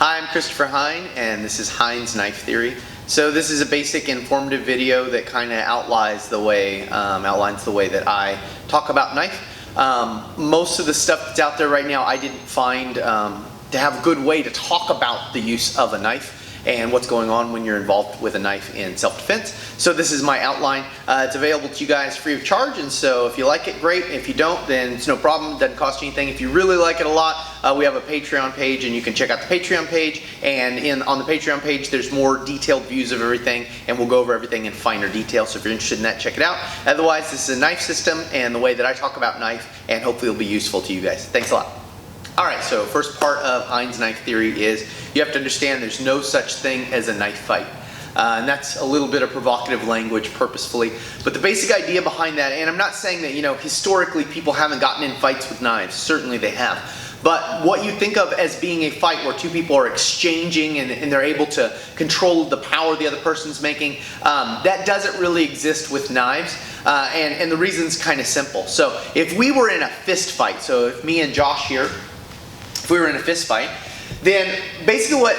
Hi, I'm Christopher Heins, and this is Heins Knife Theory. So this is a basic informative video that kind of outlines the way that I talk about knife. Most of the stuff that's out there right now I didn't find to have a good way to talk about the use of a knife and what's going on when you're involved with a knife in self-defense. So this is my outline. It's available to you guys free of charge, and so if you like it, great. If you don't, then it's no problem. It doesn't cost you anything. If you really like it a lot, we have a Patreon page, and you can check out the Patreon page. And on the Patreon page, there's more detailed views of everything, and we'll go over everything in finer detail. So if you're interested in that, check it out. Otherwise, this is a knife system and the way that I talk about knife, and hopefully it'll be useful to you guys. Thanks a lot. Alright, so first part of Heins Knife Theory is you have to understand there's no such thing as a knife fight. And that's a little bit of provocative language purposefully. But the basic idea behind that, and I'm not saying that, historically people haven't gotten in fights with knives. Certainly they have. But what you think of as being a fight where two people are exchanging and they're able to control the power the other person's making, that doesn't really exist with knives. And the reason's kind of simple. So if we were in a fist fight, so if me and Josh here, if we were in a fist fight, then basically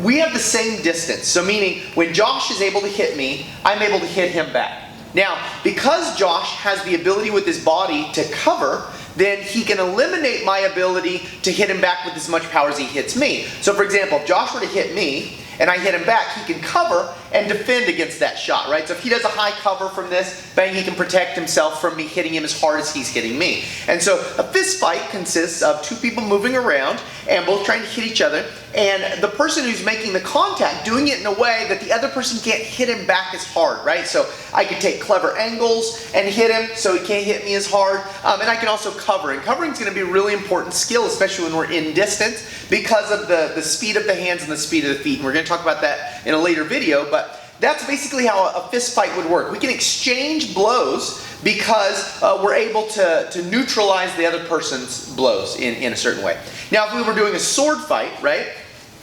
we have the same distance. So meaning when Josh is able to hit me, I'm able to hit him back. Now, because Josh has the ability with his body to cover, then he can eliminate my ability to hit him back with as much power as he hits me. So for example, if Josh were to hit me and I hit him back, he can cover and defend against that shot, right? So if he does a high cover from this, bang, he can protect himself from me hitting him as hard as he's hitting me. And so a fist fight consists of two people moving around and both trying to hit each other, and the person who's making the contact doing it in a way that the other person can't hit him back as hard, right? So I could take clever angles and hit him so he can't hit me as hard, and I can also cover. And covering is going to be a really important skill, especially when we're in distance, because of the speed of the hands and the speed of the feet. And we're going to talk about that in a later video, but that's basically how a fist fight would work. We can exchange blows because we're able to neutralize the other person's blows in a certain way. Now, if we were doing a sword fight, right?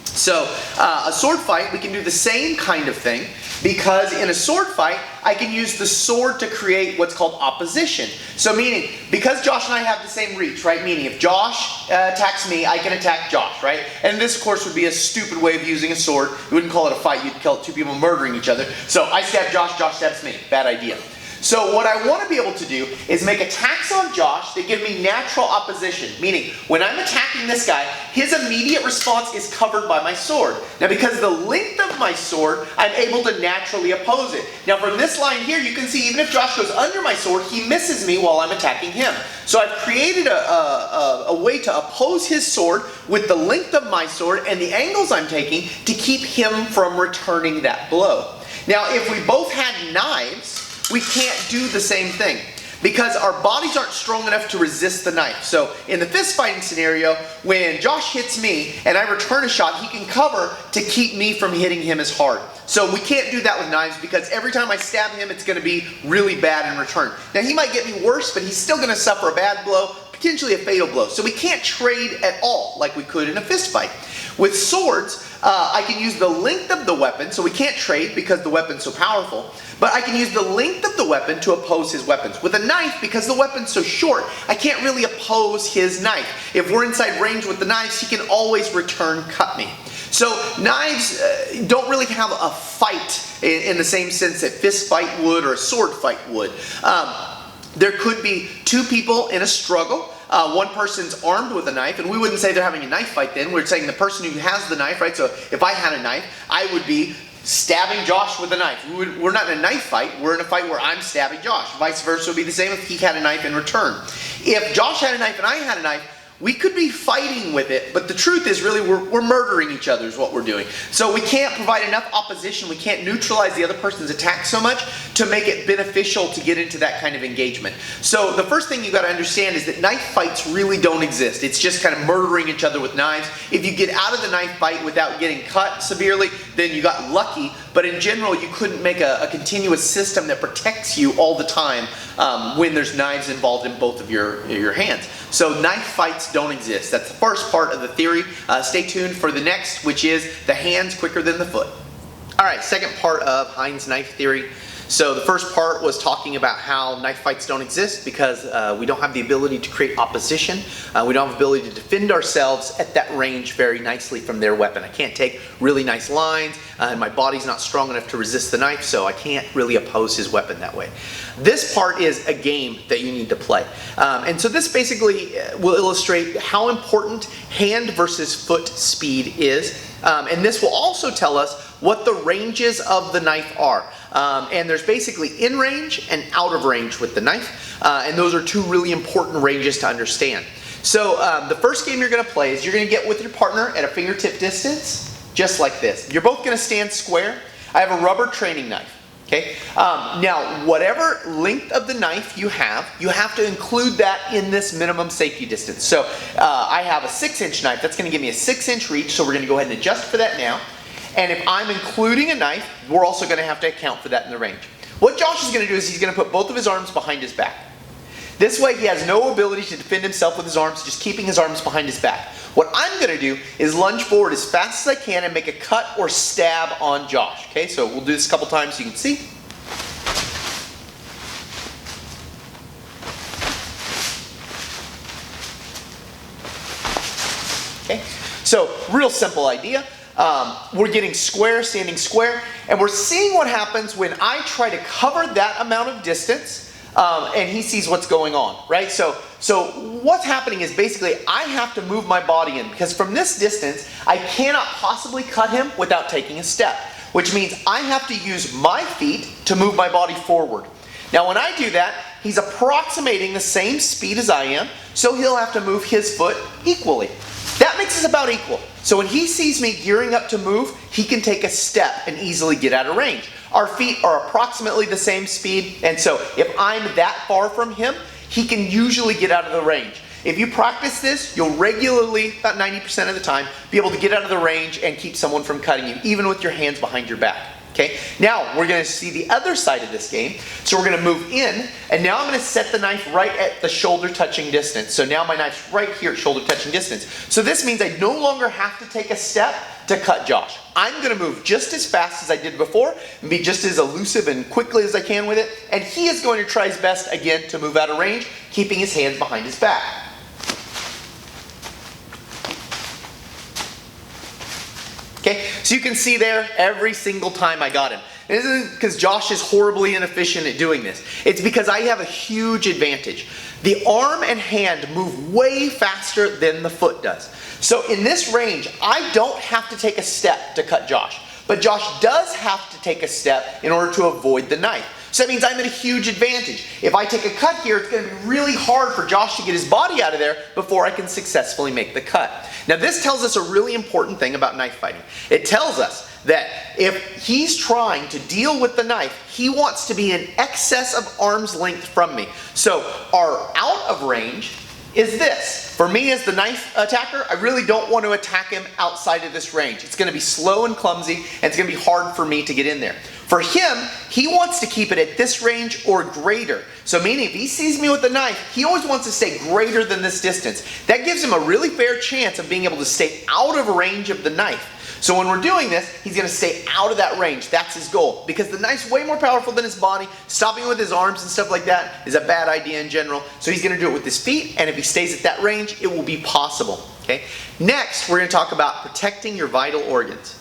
So a sword fight, we can do the same kind of thing, because in a sword fight, I can use the sword to create what's called opposition. So meaning, because Josh and I have the same reach, right? Meaning if Josh attacks me, I can attack Josh, right? And this, of course, would be a stupid way of using a sword. You wouldn't call it a fight, you'd call it two people murdering each other. So I stab Josh, Josh stabs me. Bad idea. So what I want to be able to do is make attacks on Josh that give me natural opposition. Meaning, when I'm attacking this guy, his immediate response is covered by my sword. Now because of the length of my sword, I'm able to naturally oppose it. Now from this line here, you can see even if Josh goes under my sword, he misses me while I'm attacking him. So I've created a way to oppose his sword with the length of my sword and the angles I'm taking to keep him from returning that blow. Now if we both had knives, we can't do the same thing because our bodies aren't strong enough to resist the knife. So in the fist fighting scenario, when Josh hits me and I return a shot, he can cover to keep me from hitting him as hard. So we can't do that with knives because every time I stab him, it's going to be really bad in return. Now he might get me worse, but he's still going to suffer a bad blow, potentially a fatal blow. So we can't trade at all like we could in a fist fight. With swords, I can use the length of the weapon, so we can't trade because the weapon's so powerful, but I can use the length of the weapon to oppose his weapons. With a knife, because the weapon's so short, I can't really oppose his knife. If we're inside range with the knives, he can always return cut me. So knives don't really have a fight in the same sense that fist fight would or a sword fight would. There could be two people in a struggle. One person's armed with a knife, and we wouldn't say they're having a knife fight then. We're saying the person who has the knife, right? So if I had a knife, I would be stabbing Josh with a knife. We're not in a knife fight. We're in a fight where I'm stabbing Josh. Vice versa would be the same if he had a knife in return. If Josh had a knife and I had a knife, we could be fighting with it, but the truth is really we're murdering each other is what we're doing. So we can't provide enough opposition, we can't neutralize the other person's attack so much to make it beneficial to get into that kind of engagement. So the first thing you got to understand is that knife fights really don't exist. It's just kind of murdering each other with knives. If you get out of the knife fight without getting cut severely, then you got lucky, but in general you couldn't make a continuous system that protects you all the time when there's knives involved in both of your hands. So knife fights don't exist. That's the first part of the theory. Stay tuned for the next, which is the hands quicker than the foot. Alright, second part of Heins Knife Theory. So the first part was talking about how knife fights don't exist because we don't have the ability to create opposition. We don't have the ability to defend ourselves at that range very nicely from their weapon. I can't take really nice lines, and my body's not strong enough to resist the knife, so I can't really oppose his weapon that way. This part is a game that you need to play. And so this basically will illustrate how important hand versus foot speed is. And this will also tell us what the ranges of the knife are. And there's basically in range and out of range with the knife. And those are two really important ranges to understand. So the first game you're going to play is you're going to get with your partner at a fingertip distance, just like this. You're both going to stand square. I have a rubber training knife. Okay. Now, whatever length of the knife you have to include that in this minimum safety distance. So I have a 6-inch knife. That's going to give me a 6-inch reach. So we're going to go ahead and adjust for that now. And if I'm including a knife, we're also going to have to account for that in the range. What Josh is going to do is he's going to put both of his arms behind his back. This way he has no ability to defend himself with his arms, just keeping his arms behind his back. What I'm going to do is lunge forward as fast as I can and make a cut or stab on Josh. Okay, so we'll do this a couple times so you can see. Okay, so real simple idea. We're getting square, standing square, and we're seeing what happens when I try to cover that amount of distance and he sees what's going on, right? So what's happening is basically I have to move my body in because from this distance I cannot possibly cut him without taking a step, which means I have to use my feet to move my body forward. Now when I do that, he's approximating the same speed as I am, so he'll have to move his foot equally. That makes us about equal. So when he sees me gearing up to move, he can take a step and easily get out of range. Our feet are approximately the same speed, and so if I'm that far from him, he can usually get out of the range. If you practice this, you'll regularly, about 90% of the time, be able to get out of the range and keep someone from cutting you, even with your hands behind your back. Okay, now we're going to see the other side of this game. So we're going to move in, and now I'm going to set the knife right at the shoulder touching distance. So now my knife's right here at shoulder touching distance. So this means I no longer have to take a step to cut Josh. I'm going to move just as fast as I did before and be just as elusive and quickly as I can with it. And he is going to try his best again to move out of range, keeping his hands behind his back. Okay, so you can see there every single time I got him. And this isn't because Josh is horribly inefficient at doing this. It's because I have a huge advantage. The arm and hand move way faster than the foot does. So in this range, I don't have to take a step to cut Josh. But Josh does have to take a step in order to avoid the knife. So that means I'm at a huge advantage. If I take a cut here, it's going to be really hard for Josh to get his body out of there before I can successfully make the cut. Now this tells us a really important thing about knife fighting. It tells us that if he's trying to deal with the knife, he wants to be in excess of arm's length from me. So our out of range is this. For me as the knife attacker, I really don't want to attack him outside of this range. It's going to be slow and clumsy, and it's going to be hard for me to get in there. For him, he wants to keep it at this range or greater. So meaning if he sees me with the knife, he always wants to stay greater than this distance. That gives him a really fair chance of being able to stay out of range of the knife. So when we're doing this, he's going to stay out of that range. That's his goal. Because the knife's way more powerful than his body. Stopping with his arms and stuff like that is a bad idea in general. So he's going to do it with his feet, and if he stays at that range, it will be possible. Okay? Next, we're going to talk about protecting your vital organs.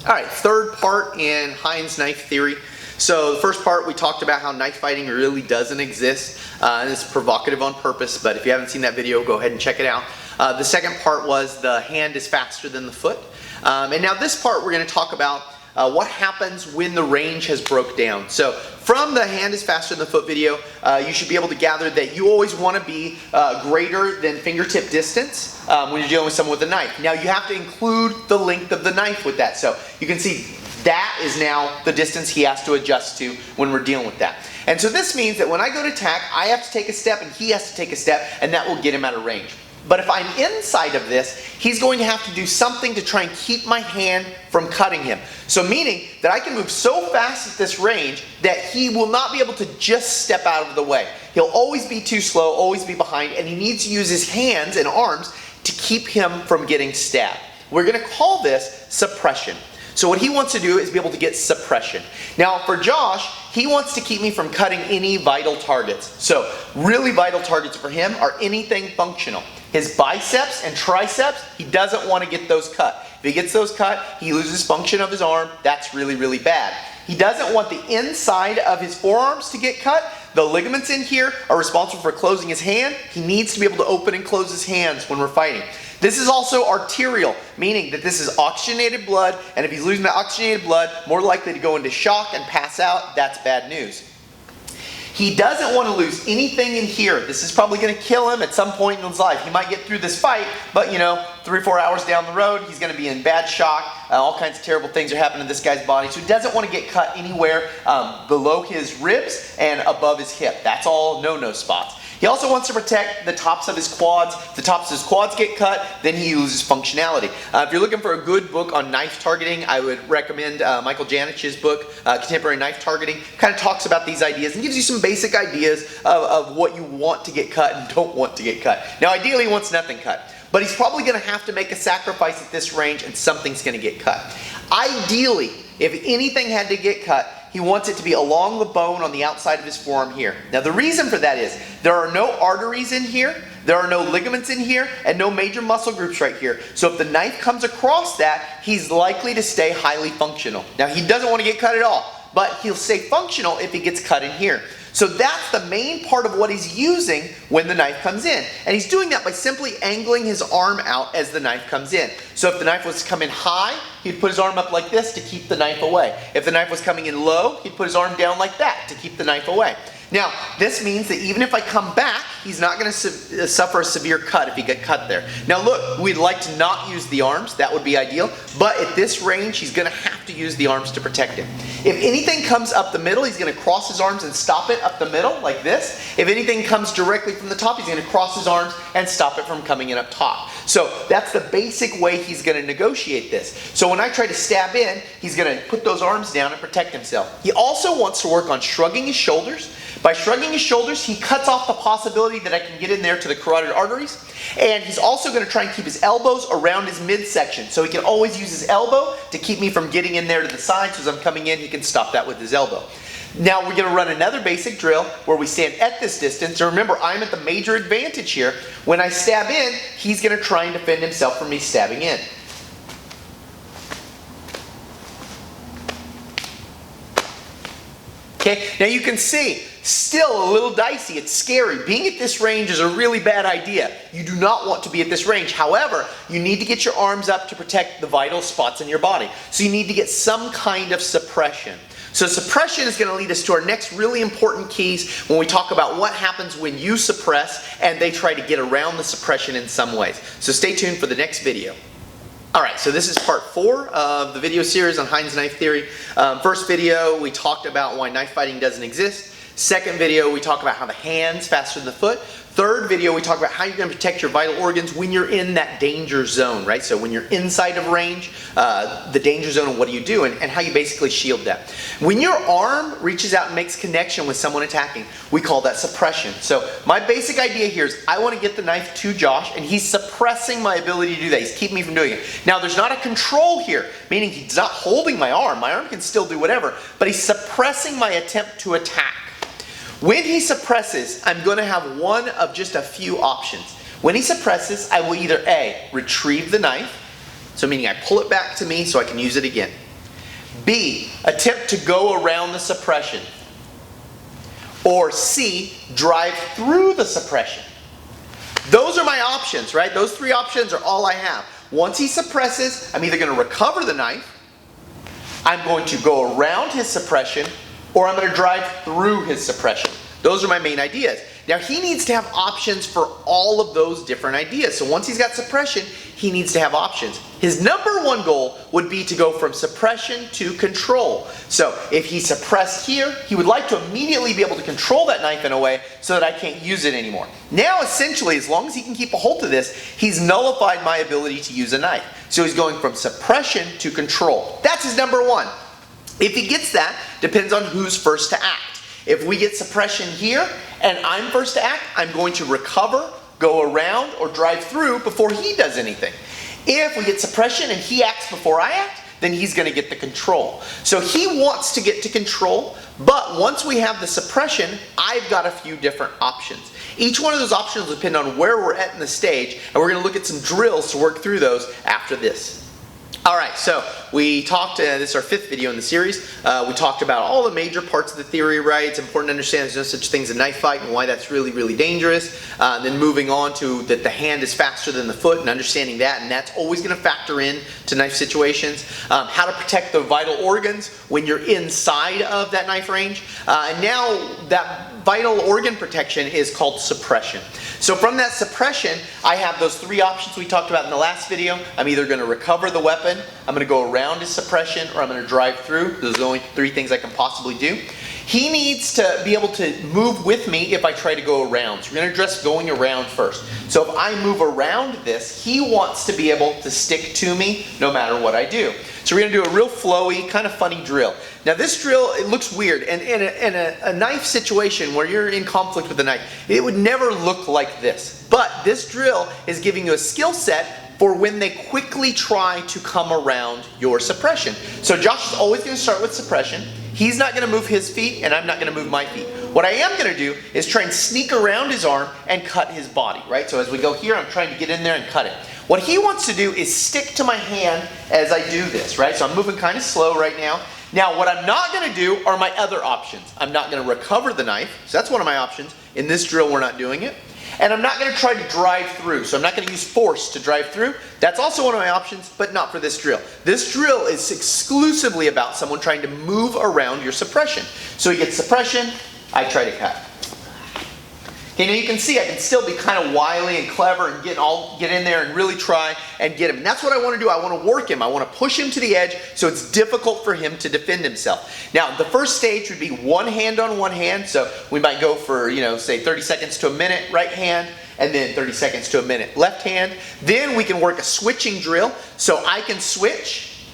Alright, third part in Heins knife theory. So the first part we talked about how knife fighting really doesn't exist. And it's provocative on purpose, but if you haven't seen that video, go ahead and check it out. The second part was the hand is faster than the foot. And now this part we're going to talk about what happens when the range has broke down. So from the hand is faster than the foot video, you should be able to gather that you always want to be greater than fingertip distance when you're dealing with someone with a knife. Now you have to include the length of the knife with that. So you can see that is now the distance he has to adjust to when we're dealing with that. And so this means that when I go to attack, I have to take a step and he has to take a step, and that will get him out of range. But if I'm inside of this, he's going to have to do something to try and keep my hand from cutting him. So meaning that I can move so fast at this range that he will not be able to just step out of the way. He'll always be too slow, always be behind, and he needs to use his hands and arms to keep him from getting stabbed. We're going to call this suppression. So what he wants to do is be able to get suppression. Now for Josh, he wants to keep me from cutting any vital targets. So really vital targets for him are anything functional. His biceps and triceps, he doesn't want to get those cut. If he gets those cut, he loses function of his arm. That's really, really bad. He doesn't want the inside of his forearms to get cut. The ligaments in here are responsible for closing his hand. He needs to be able to open and close his hands when we're fighting. This is also arterial, meaning that this is oxygenated blood, and if he's losing the oxygenated blood, more likely to go into shock and pass out. That's bad news. He doesn't want to lose anything in here. This is probably going to kill him at some point in his life. He might get through this fight, but 3 or 4 hours down the road, he's going to be in bad shock. All kinds of terrible things are happening to this guy's body. So he doesn't want to get cut anywhere below his ribs and above his hip. That's all no-no spots. He also wants to protect the tops of his quads. If the tops of his quads get cut, then he loses functionality. If you're looking for a good book on knife targeting, I would recommend Michael Janich's book, Contemporary Knife Targeting. Kind of talks about these ideas and gives you some basic ideas of what you want to get cut and don't want to get cut. Now ideally he wants nothing cut, but he's probably going to have to make a sacrifice at this range and something's going to get cut. Ideally, if anything had to get cut, he wants it to be along the bone on the outside of his forearm here. Now the reason for that is there are no arteries in here, there are no ligaments in here, and no major muscle groups right here. So if the knife comes across that, he's likely to stay highly functional. Now he doesn't want to get cut at all, but he'll stay functional if he gets cut in here. So that's the main part of what he's using when the knife comes in. And he's doing that by simply angling his arm out as the knife comes in. So if the knife was to come in high, he'd put his arm up like this to keep the knife away. If the knife was coming in low, he'd put his arm down like that to keep the knife away. Now, this means that even if I come back, he's not going to suffer a severe cut if he got cut there. Now look, we'd like to not use the arms, that would be ideal, but at this range, he's going to have to use the arms to protect him. If anything comes up the middle, he's going to cross his arms and stop it up the middle, like this. If anything comes directly from the top, he's going to cross his arms and stop it from coming in up top. So that's the basic way he's going to negotiate this. So when I try to stab in, he's going to put those arms down and protect himself. He also wants to work on shrugging his shoulders. By shrugging his shoulders, he cuts off the possibility that I can get in there to the carotid arteries. And he's also going to try and keep his elbows around his midsection. So he can always use his elbow to keep me from getting in there to the side. So as I'm coming in, he can stop that with his elbow. Now we're going to run another basic drill where we stand at this distance. And remember, I'm at the major advantage here. When I stab in, he's going to try and defend himself from me stabbing in. Okay, now you can see, still a little dicey, it's scary. Being at this range is a really bad idea. You do not want to be at this range. However, you need to get your arms up to protect the vital spots in your body. So you need to get some kind of suppression. So suppression is going to lead us to our next really important keys when we talk about what happens when you suppress and they try to get around the suppression in some ways. So stay tuned for the next video. Alright, so this is part 4 of the video series on Heins knife theory. First video, we talked about why knife fighting doesn't exist. Second video, we talk about how the hand's faster than the foot. Third video, we talk about how you're going to protect your vital organs when you're in that danger zone, right? So when you're inside of range, the danger zone, and what do you do, and how you basically shield that. When your arm reaches out and makes connection with someone attacking, we call that suppression. So my basic idea here is I want to get the knife to Josh, and he's suppressing my ability to do that. He's keeping me from doing it. Now there's not a control here, meaning he's not holding my arm. My arm can still do whatever, but he's suppressing my attempt to attack. When he suppresses, I'm going to have one of just a few options. When he suppresses, I will either A, retrieve the knife, so meaning I pull it back to me so I can use it again. B, attempt to go around the suppression. Or C, drive through the suppression. Those are my options, right? Those 3 options are all I have. Once he suppresses, I'm either going to recover the knife, I'm going to go around his suppression, or I'm going to drive through his suppression. Those are my main ideas. Now he needs to have options for all of those different ideas. So once he's got suppression, he needs to have options. His number 1 goal would be to go from suppression to control. So if he suppressed here, he would like to immediately be able to control that knife in a way so that I can't use it anymore. Now essentially, as long as he can keep a hold of this, he's nullified my ability to use a knife. So he's going from suppression to control. That's his number 1. If he gets that, depends on who's first to act. If we get suppression here, and I'm first to act, I'm going to recover, go around, or drive through before he does anything. If we get suppression and he acts before I act, then he's going to get the control. So he wants to get to control, but once we have the suppression, I've got a few different options. Each one of those options will depend on where we're at in the stage, and we're going to look at some drills to work through those after this. Alright, so we talked, this is our 5th video in the series, we talked about all the major parts of the theory, right? It's important to understand there's no such thing as a knife fight and why that's really, really dangerous. Then moving on to that the hand is faster than the foot and understanding that, and that's always going to factor in to knife situations. How to protect the vital organs when you're inside of that knife range. And now that vital organ protection is called suppression. So from that suppression, I have those 3 options we talked about in the last video. I'm either going to recover the weapon, I'm going to go around his suppression, or I'm going to drive through. Those are the only 3 things I can possibly do. He needs to be able to move with me if I try to go around. So we're going to address going around first. So if I move around this, he wants to be able to stick to me no matter what I do. So we're going to do a real flowy, kind of funny drill. Now this drill, it looks weird, and in a knife situation where you're in conflict with a knife, it would never look like this. But this drill is giving you a skill set for when they quickly try to come around your suppression. So Josh is always going to start with suppression. He's not going to move his feet, and I'm not going to move my feet. What I am going to do is try and sneak around his arm and cut his body, right? So as we go here, I'm trying to get in there and cut it. What he wants to do is stick to my hand as I do this, right? So I'm moving kind of slow right now. Now what I'm not going to do are my other options. I'm not going to recover the knife, so that's one of my options. In this drill, we're not doing it. And I'm not going to try to drive through, so I'm not going to use force to drive through. That's also one of my options, but not for this drill. This drill is exclusively about someone trying to move around your suppression. So he gets suppression, I try to cut. Okay, now you can see I can still be kind of wily and clever and get in there and really try and get him. And that's what I want to do. I want to work him. I want to push him to the edge so it's difficult for him to defend himself. Now, the first stage would be one hand on one hand. So we might go for, say 30 seconds to a minute right hand, and then 30 seconds to a minute left hand. Then we can work a switching drill. So I can switch,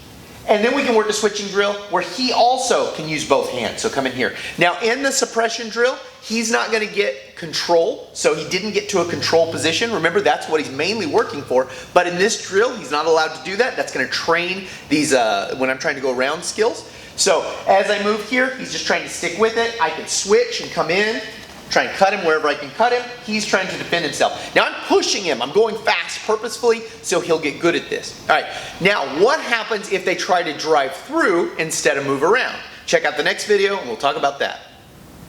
and then we can work a switching drill where he also can use both hands. So come in here. Now in the suppression drill, he's not going to get control, so he didn't get to a control position. Remember, that's what he's mainly working for. But in this drill, he's not allowed to do that. That's going to train these, when I'm trying to go around skills. So as I move here, he's just trying to stick with it. I can switch and come in, try and cut him wherever I can cut him. He's trying to defend himself. Now I'm pushing him. I'm going fast purposefully so he'll get good at this. All right, now what happens if they try to drive through instead of move around? Check out the next video and we'll talk about that.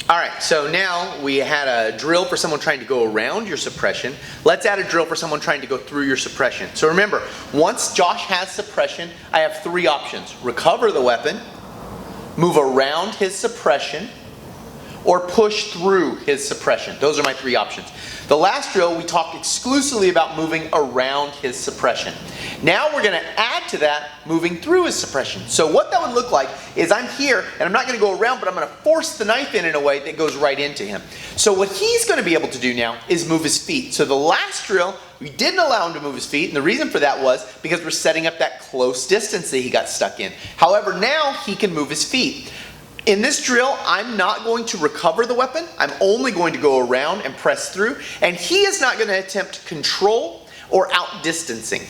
Alright, so now we had a drill for someone trying to go around your suppression. Let's add a drill for someone trying to go through your suppression. So remember, once Josh has suppression, I have 3 options. Recover the weapon, move around his suppression, or push through his suppression. Those are my 3 options. The last drill, we talked exclusively about moving around his suppression. Now we're going to add to that moving through his suppression. So what that would look like is I'm here, and I'm not going to go around, but I'm going to force the knife in a way that goes right into him. So what he's going to be able to do now is move his feet. So the last drill, we didn't allow him to move his feet, and the reason for that was because we're setting up that close distance that he got stuck in. However, now he can move his feet. In this drill, I'm not going to recover the weapon. I'm only going to go around and press through. And he is not going to attempt control or outdistancing.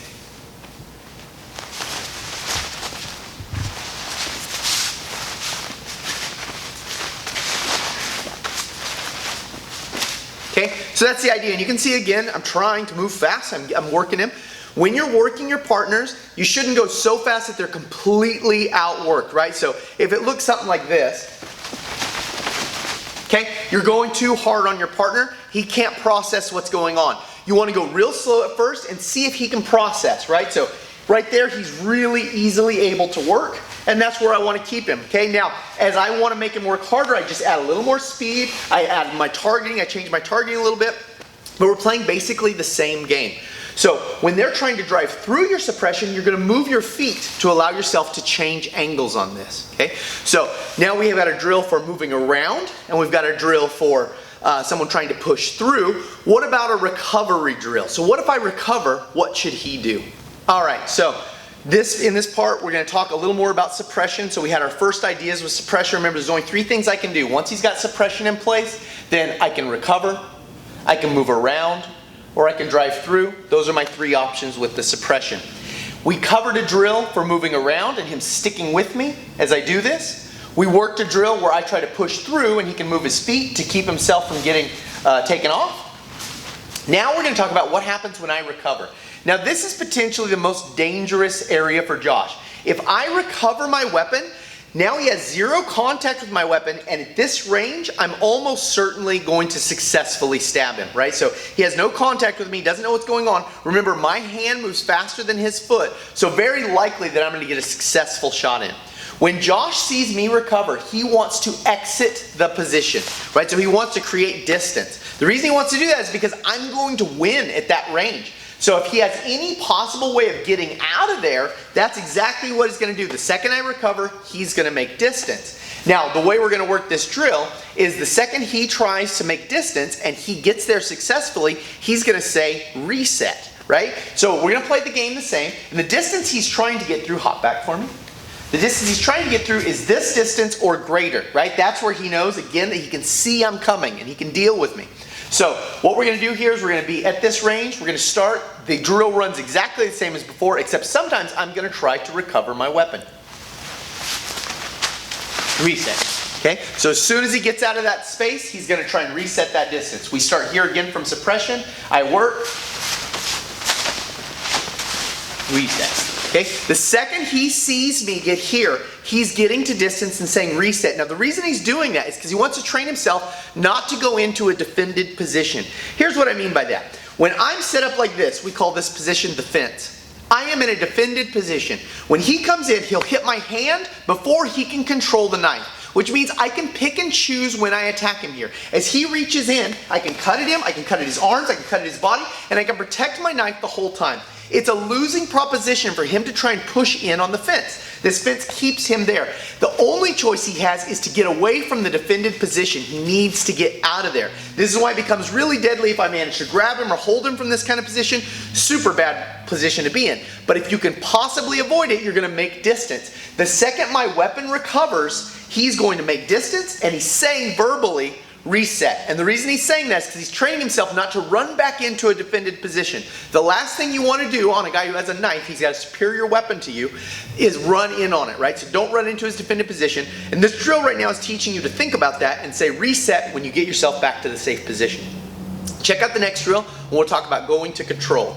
Okay, so that's the idea. And you can see again, I'm trying to move fast. I'm working him. When you're working your partners, you shouldn't go so fast that they're completely outworked, right? So if it looks something like this, okay, you're going too hard on your partner, he can't process what's going on. You want to go real slow at first and see if he can process, right? So right there, he's really easily able to work, and that's where I want to keep him, okay? Now, as I want to make him work harder, I just add a little more speed, I add my targeting, I change my targeting a little bit, but we're playing basically the same game. So when they're trying to drive through your suppression, you're going to move your feet to allow yourself to change angles on this. Okay? So now we have got a drill for moving around, and we've got a drill for someone trying to push through. What about a recovery drill? So what if I recover? What should he do? All right, so in this part, we're going to talk a little more about suppression. So we had our first ideas with suppression. Remember, there's only 3 things I can do. Once he's got suppression in place, then I can recover, I can move around, or I can drive through. Those are my 3 options with the suppression. We covered a drill for moving around and him sticking with me as I do this. We worked a drill where I try to push through and he can move his feet to keep himself from getting taken off. Now we're going to talk about what happens when I recover. Now this is potentially the most dangerous area for Josh. If I recover my weapon, now he has zero contact with my weapon, and at this range, I'm almost certainly going to successfully stab him, right? So he has no contact with me, doesn't know what's going on. Remember, my hand moves faster than his foot, so very likely that I'm going to get a successful shot in. When Josh sees me recover, he wants to exit the position, right? So he wants to create distance. The reason he wants to do that is because I'm going to win at that range. So if he has any possible way of getting out of there, that's exactly what he's going to do. The second I recover, he's going to make distance. Now, the way we're going to work this drill is the second he tries to make distance and he gets there successfully, he's going to say reset, right? So we're going to play the game the same. And the distance he's trying to get through, hop back for me. The distance he's trying to get through is this distance or greater, right? That's where he knows, again, that he can see I'm coming and he can deal with me. So what we're going to do here is we're going to be at this range. We're going to start. The drill runs exactly the same as before, except sometimes I'm going to try to recover my weapon. Reset. Okay? So as soon as he gets out of that space, he's going to try and reset that distance. We start here again from suppression. I work. Reset. Okay? The second he sees me get here, he's getting to distance and saying reset. Now the reason he's doing that is because he wants to train himself not to go into a defended position. Here's what I mean by that. When I'm set up like this, we call this position defense. I am in a defended position. When he comes in, he'll hit my hand before he can control the knife, which means I can pick and choose when I attack him here. As he reaches in, I can cut at him, I can cut at his arms, I can cut at his body, and I can protect my knife the whole time. It's a losing proposition for him to try and push in on the fence. This fence keeps him there. The only choice he has is to get away from the defended position. He needs to get out of there. This is why it becomes really deadly if I manage to grab him or hold him from this kind of position. Super bad position to be in. But if you can possibly avoid it, you're going to make distance. The second my weapon recovers, he's going to make distance, and he's saying verbally, reset. And the reason he's saying that is because he's training himself not to run back into a defended position. The last thing you want to do on a guy who has a knife, he's got a superior weapon to you, is run in on it, right? So don't run into his defended position. And this drill right now is teaching you to think about that and say reset when you get yourself back to the safe position. Check out the next drill and we'll talk about going to control.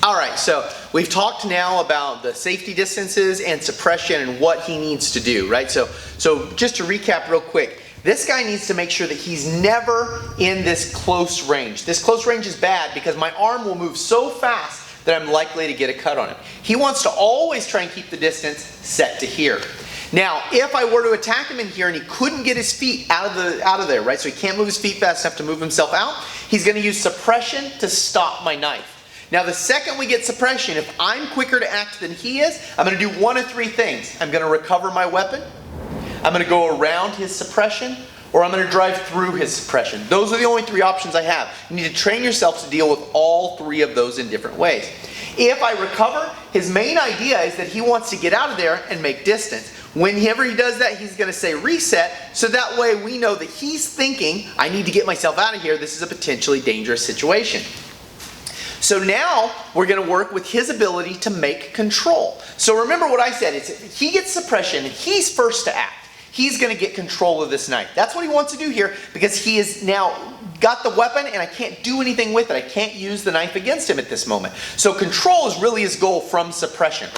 Alright, so we've talked now about the safety distances and suppression and what he needs to do, right? So just to recap real quick, this guy needs to make sure that he's never in this close range. This close range is bad because my arm will move so fast that I'm likely to get a cut on him. He wants to always try and keep the distance set to here. Now, if I were to attack him in here and he couldn't get his feet out of there, right? So he can't move his feet fast enough to move himself out, he's going to use suppression to stop my knife. Now, the second we get suppression, if I'm quicker to act than he is, I'm going to do one of three things. I'm going to recover my weapon, I'm going to go around his suppression, or I'm going to drive through his suppression. Those are the only three options I have. You need to train yourself to deal with all three of those in different ways. If I recover, his main idea is that he wants to get out of there and make distance. Whenever he does that, he's going to say reset, so that way we know that he's thinking, I need to get myself out of here, this is a potentially dangerous situation. So now we're going to work with his ability to make control. So remember what I said, it's if he gets suppression and he's first to act, he's going to get control of this knife. That's what he wants to do here because he has now got the weapon and I can't do anything with it. I can't use the knife against him at this moment. So control is really his goal from suppression.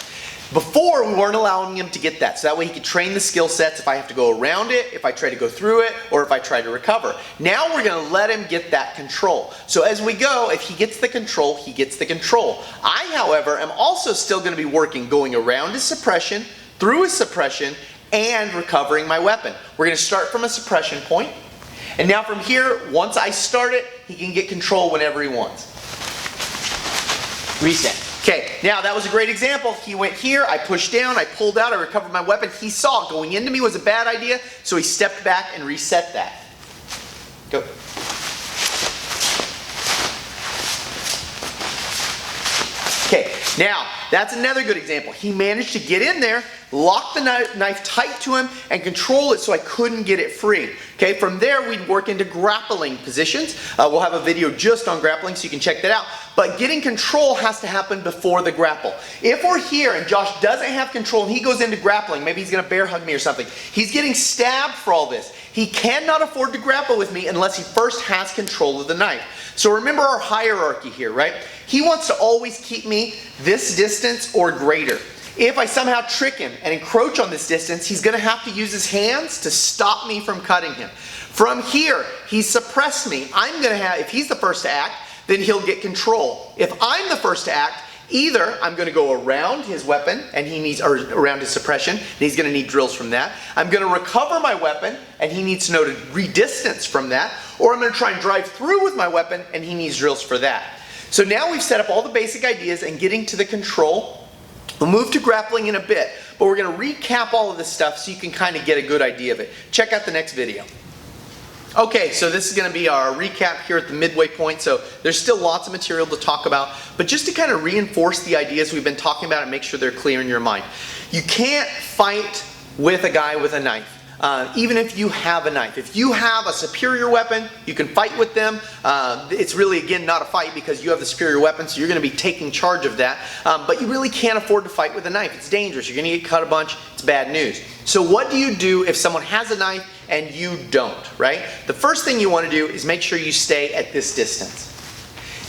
Before, we weren't allowing him to get that, so that way he could train the skill sets if I have to go around it, if I try to go through it, or if I try to recover. Now we're going to let him get that control. So as we go, if he gets the control, he gets the control. I, however, am also still going to be working, going around his suppression, through his suppression, and recovering my weapon. We're going to start from a suppression point, and now from here, once I start it, he can get control whenever he wants. Reset. Okay, now that was a great example. He went here, I pushed down, I pulled out, I recovered my weapon. He saw going into me was a bad idea, so he stepped back and reset that. Go. Okay, now that's another good example. He managed to get in there, lock the knife tight to him, and control it so I couldn't get it free. Okay, from there we'd work into grappling positions. We'll have a video just on grappling so you can check that out. But getting control has to happen before the grapple. If we're here and Josh doesn't have control and he goes into grappling, maybe he's going to bear hug me or something, he's getting stabbed for all this. He cannot afford to grapple with me unless he first has control of the knife. So remember our hierarchy here, right? He wants to always keep me this distance or greater. If I somehow trick him and encroach on this distance, he's going to have to use his hands to stop me from cutting him. From here, he's suppressed me. I'm going to have, if he's the first to act, then he'll get control. If I'm the first to act, either I'm going to go around his weapon and he needs, or around his suppression, and he's going to need drills from that. I'm going to recover my weapon and he needs to know to redistance from that. Or I'm going to try and drive through with my weapon and he needs drills for that. So now we've set up all the basic ideas and getting to the control. We'll move to grappling in a bit, but we're going to recap all of this stuff so you can kind of get a good idea of it. Check out the next video. Okay, so this is going to be our recap here at the midway point, so there's still lots of material to talk about, but just to kind of reinforce the ideas we've been talking about and make sure they're clear in your mind. You can't fight with a guy with a knife. Even if you have a knife. If you have a superior weapon, you can fight with them. It's really, again, not a fight because you have the superior weapon, so you're going to be taking charge of that. But you really can't afford to fight with a knife. It's dangerous. You're going to get cut a bunch. It's bad news. So what do you do if someone has a knife and you don't, right? The first thing you want to do is make sure you stay at this distance.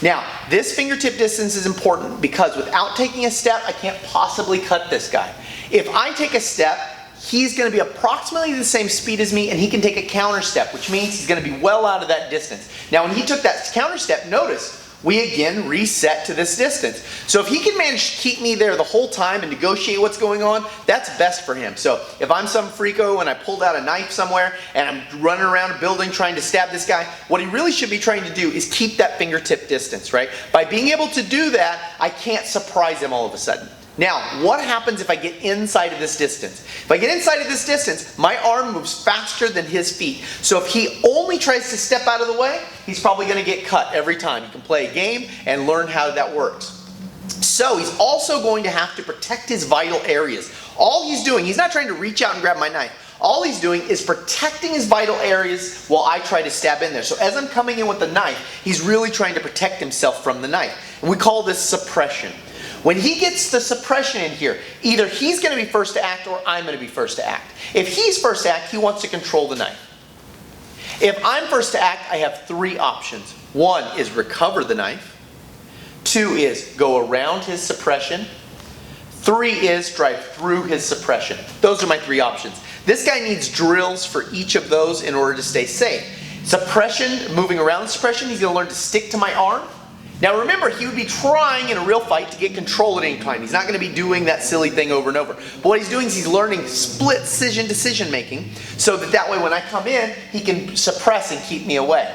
Now, this fingertip distance is important because without taking a step, I can't possibly cut this guy. If I take a step, he's going to be approximately the same speed as me and he can take a counter step, which means he's going to be well out of that distance. Now when he took that counter step, notice we again reset to this distance. So if he can manage to keep me there the whole time and negotiate what's going on, that's best for him. So if I'm some freako and I pulled out a knife somewhere and I'm running around a building trying to stab this guy, what he really should be trying to do is keep that fingertip distance, right? By being able to do that, I can't surprise him all of a sudden. Now, what happens if I get inside of this distance? If I get inside of this distance, my arm moves faster than his feet. So if he only tries to step out of the way, he's probably going to get cut every time. You can play a game and learn how that works. So he's also going to have to protect his vital areas. All he's doing, he's not trying to reach out and grab my knife. All he's doing is protecting his vital areas while I try to stab in there. So as I'm coming in with the knife, he's really trying to protect himself from the knife. And we call this suppression. When he gets the suppression in here, either he's going to be first to act or I'm going to be first to act. If he's first to act, he wants to control the knife. If I'm first to act, I have three options. One is recover the knife. Two is go around his suppression. Three is drive through his suppression. Those are my three options. This guy needs drills for each of those in order to stay safe. Suppression, moving around the suppression, he's going to learn to stick to my arm. Now remember, he would be trying in a real fight to get control at any time. He's not going to be doing that silly thing over and over. But what he's doing is he's learning split decision making so that way when I come in, he can suppress and keep me away.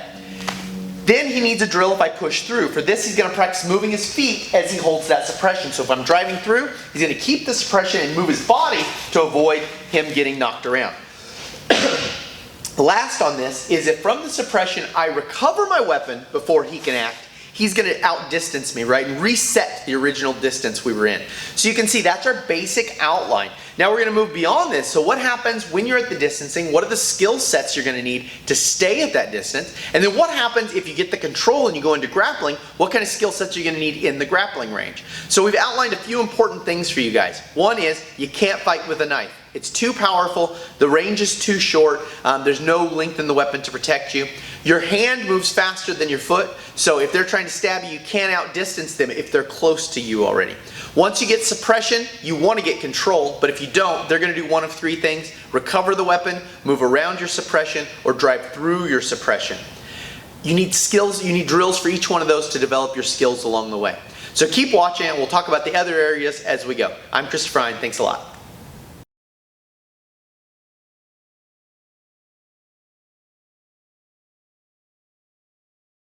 Then he needs a drill if I push through. For this, he's going to practice moving his feet as he holds that suppression. So if I'm driving through, he's going to keep the suppression and move his body to avoid him getting knocked around. Last on this is if from the suppression I recover my weapon before he can act, he's going to outdistance me, right? And reset the original distance we were in. So you can see that's our basic outline. Now we're going to move beyond this. So what happens when you're at the distancing? What are the skill sets you're going to need to stay at that distance? And then what happens if you get the control and you go into grappling? What kind of skill sets are you going to need in the grappling range? So we've outlined a few important things for you guys. One is you can't fight with a knife. It's too powerful, the range is too short, there's no length in the weapon to protect you. Your hand moves faster than your foot, so if they're trying to stab you, you can't outdistance them if they're close to you already. Once you get suppression, you want to get control, but if you don't, they're going to do one of three things: recover the weapon, move around your suppression, or drive through your suppression. You need skills, you need drills for each one of those to develop your skills along the way. So keep watching and we'll talk about the other areas as we go. I'm Christopher Heins, thanks a lot.